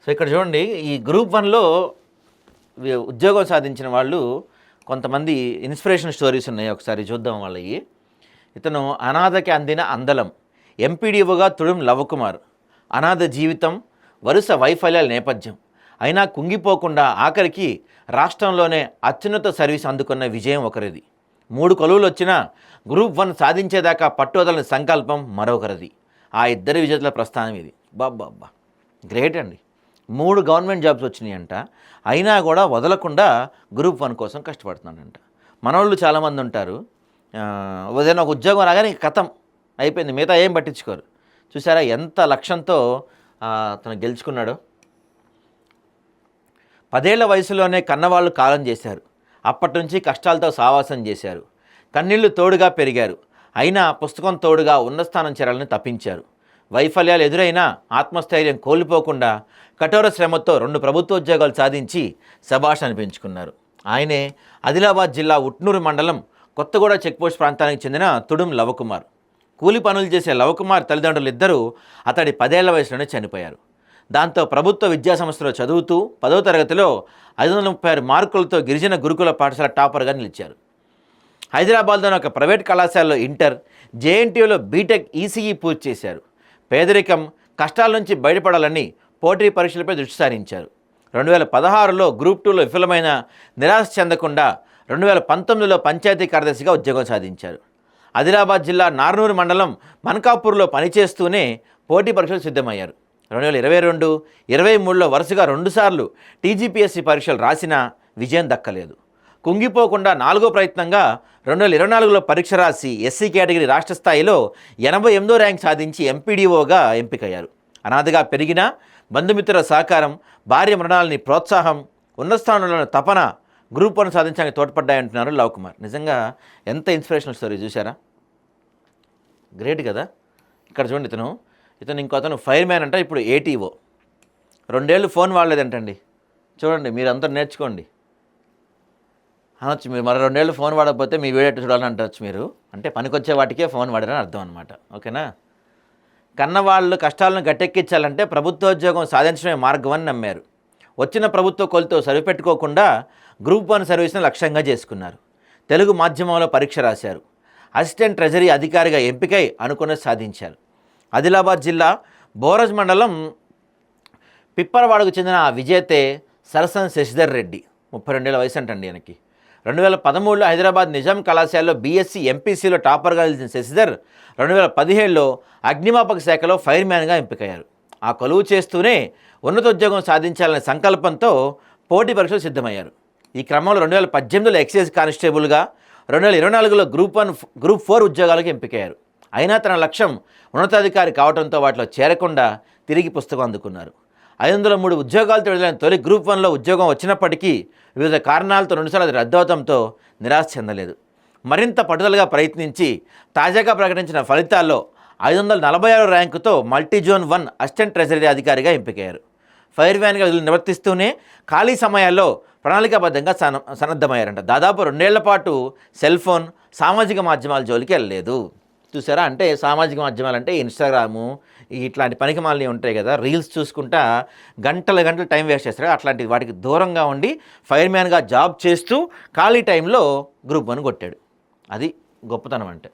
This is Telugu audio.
సో ఇక్కడ చూడండి, ఈ గ్రూప్ వన్లో ఉద్యోగం సాధించిన వాళ్ళు కొంతమంది ఇన్స్పిరేషన్ స్టోరీస్ ఉన్నాయి. ఒకసారి చూద్దాం వాళ్ళవి. ఇతను అనాథకి అందిన అందలం, ఎంపీడీఓగా తుడుం లవకుమార్. అనాథ జీవితం, వరుస వైఫల్యాల నేపథ్యం అయినా కుంగిపోకుండా ఆఖరికి రాష్ట్రంలోనే అత్యున్నత సర్వీస్ అందుకున్న విజయం ఒకరిది. 3 కొలువులు వచ్చినా గ్రూప్ వన్ సాధించేదాకా పట్టుదలని సంకల్పం మరొకరిది. ఆ ఇద్దరి విజేతల ప్రస్థానం ఇది. బాబ్బా, గ్రేట్ అండి. 3 గవర్నమెంట్ జాబ్స్ వచ్చినాయంట, అయినా కూడా వదలకుండా గ్రూప్ వన్ కోసం కష్టపడుతున్నాడంట. మనోళ్ళు చాలామంది ఉంటారు, ఏదైనా ఒక ఉద్యోగం రాగానే కథం అయిపోయింది, మిగతా ఏం పట్టించుకోరు. చూసారా ఎంత లక్ష్యంతో తను గెలుచుకున్నాడో. 10 ఏళ్ల వయసులోనే కన్నవాళ్ళు కాలం చేశారు. అప్పటి నుంచి కష్టాలతో సావాసం చేశారు. కన్నీళ్లు తోడుగా పెరిగారు. అయినా పుస్తకం తోడుగా ఉన్నతస్థానం చేరాలని తప్పించారు. వైఫల్యాలు ఎదురైనా ఆత్మస్థైర్యం కోల్పోకుండా కఠోర శ్రమతో 2 ప్రభుత్వ ఉద్యోగాలు సాధించి శభాష్ అనిపించుకున్నారు. ఆయనే ఆదిలాబాద్ జిల్లా ఉట్నూరు మండలం కొత్తగూడ చెక్పోస్ట్ ప్రాంతానికి చెందిన తుడుం లవకుమార్. కూలి పనులు చేసే లవకుమార్ తల్లిదండ్రులు ఇద్దరూ అతడి 10 ఏళ్ల వయసులోనే చనిపోయారు. దాంతో ప్రభుత్వ విద్యాసంస్థలో చదువుతూ 10వ తరగతిలో 536 మార్కులతో గిరిజన గురుకుల పాఠశాల టాపర్గా నిలిచారు. హైదరాబాద్లోని ఒక ప్రైవేట్ కళాశాలలో ఇంటర్, జేఎన్టీయూలో బీటెక్ ఈసీఈ పూర్తి చేశారు. పేదరికం, కష్టాల నుంచి బయటపడాలని పోటీ పరీక్షలపై దృష్టి సారించారు. 2016లో గ్రూప్ 2లో విఫలమైన నిరాశ చెందకుండా 2019లో పంచాయతీ కార్యదర్శిగా ఉద్యోగం సాధించారు. ఆదిలాబాద్ జిల్లా నార్నూరు మండలం మన్కాపూర్లో పనిచేస్తూనే పోటీ పరీక్షలు సిద్ధమయ్యారు. 2022, 23లో వరుసగా 2 సార్లు టీజీపీఎస్సీ పరీక్షలు రాసినా విజయం దక్కలేదు. కుంగిపోకుండా 4వ ప్రయత్నంగా 2024లో పరీక్ష రాసి ఎస్సీ కేటగిరీ రాష్ట్ర స్థాయిలో 88వ ర్యాంక్ సాధించి ఎంపీడీఓగా ఎంపికయ్యారు. అనాథగా పెరిగిన బంధుమిత్రుల సహకారం, భార్య మరణాలని ప్రోత్సాహం, ఉన్నత స్థానంలో తపన గ్రూప్ వన్ సాధించడానికి తోడ్పడ్డాయంటున్నారు లవకుమార్. నిజంగా ఎంత ఇన్స్పిరేషనల్ స్టోరీ చూసారా, గ్రేట్ కదా. ఇక్కడ చూడండి, ఇతను ఇంకో అతను ఫైర్ మ్యాన్ అంట, ఇప్పుడు ఏటీఓ. 2 ఏళ్ళు ఫోన్ వాడలేదంటండి. చూడండి, మీరు అంతా నేర్చుకోండి అనొచ్చు. మీరు మరి 2 ఏళ్ళు ఫోన్ వాడకపోతే మీ వీడియో చూడాలని అంటవచ్చు మీరు. అంటే పనికొచ్చే వాటికే ఫోన్ వాడారని అర్థం అనమాట. ఓకేనా. కన్నవాళ్ళు కష్టాలను గట్టెక్కించాలంటే ప్రభుత్వోద్యోగం సాధించడమే మార్గం అని నమ్మారు. వచ్చిన ప్రభుత్వ కొలతో సరిపెట్టుకోకుండా గ్రూప్ వన్ సర్వీస్ను లక్ష్యంగా చేసుకున్నారు. తెలుగు మాధ్యమంలో పరీక్ష రాశారు. అసిస్టెంట్ ట్రెజరీ అధికారిగా ఎంపికై అనుకున్నది సాధించారు. ఆదిలాబాద్ జిల్లా బోరజ్ మండలం పిప్పరవాడకు చెందిన ఆ విజేతే సరసన్ శశిధర్ రెడ్డి. 32 ఏళ్ల వయసు అంటండి ఆయనకి. 2013లో హైదరాబాద్ నిజాం కళాశాలలో బీఎస్సీ ఎంపీసీలో టాపర్గా నిలిచిన శశిధర్ 2017లో అగ్నిమాపక శాఖలో ఫైర్ మ్యాన్గా ఎంపికయ్యారు. ఆ కొలువు చేస్తూనే ఉన్నతోద్యోగం సాధించాలనే సంకల్పంతో పోటీ పరీక్షలు సిద్ధమయ్యారు. ఈ క్రమంలో 2018లో ఎక్సైజ్ కానిస్టేబుల్గా, 2024లో గ్రూప్ 4 ఉద్యోగాలకు ఎంపికయ్యారు. అయినా తన లక్ష్యం ఉన్నతాధికారి కావడంతో వాటిలో చేరకుండా తిరిగి పుస్తకం అందుకున్నారు. 503 ఉద్యోగాలతో విడుదలైన తొలి గ్రూప్ 1లో ఉద్యోగం వచ్చినప్పటికీ వివిధ కారణాలతో 2 సార్లు రద్దు అవడంతో నిరాశ చెందలేదు. మరింత పట్టుదలగా ప్రయత్నించి తాజాగా ప్రకటించిన ఫలితాల్లో 546 ర్యాంకుతో మల్టీజోన్ 1 అసిస్టెంట్ ట్రెజరీ అధికారిగా ఎంపికయ్యారు. ఫైర్ వ్యాన్గా విధులు నిర్వర్తిస్తూనే ఖాళీ సమయాల్లో ప్రణాళికాబద్ధంగా సన్నద్ధమయ్యారంట. దాదాపు 2 ఏళ్ల పాటు సెల్ ఫోన్, సామాజిక మాధ్యమాల జోలికి వెళ్ళలేదు. చూసారా, అంటే సామాజిక మాధ్యమాలు అంటే ఇన్స్టాగ్రాము, ఇట్లాంటి పనికిమాలని ఉంటాయి కదా, రీల్స్ చూసుకుంటా గంటలు టైం వేస్ట్ చేస్తారు. అట్లాంటి వాటికి దూరంగా ఉండి ఫైర్ మ్యాన్గా జాబ్ చేస్తూ ఖాళీ టైంలో గ్రూప్ 1 కొట్టాడు. అది గొప్పతనం అంటే.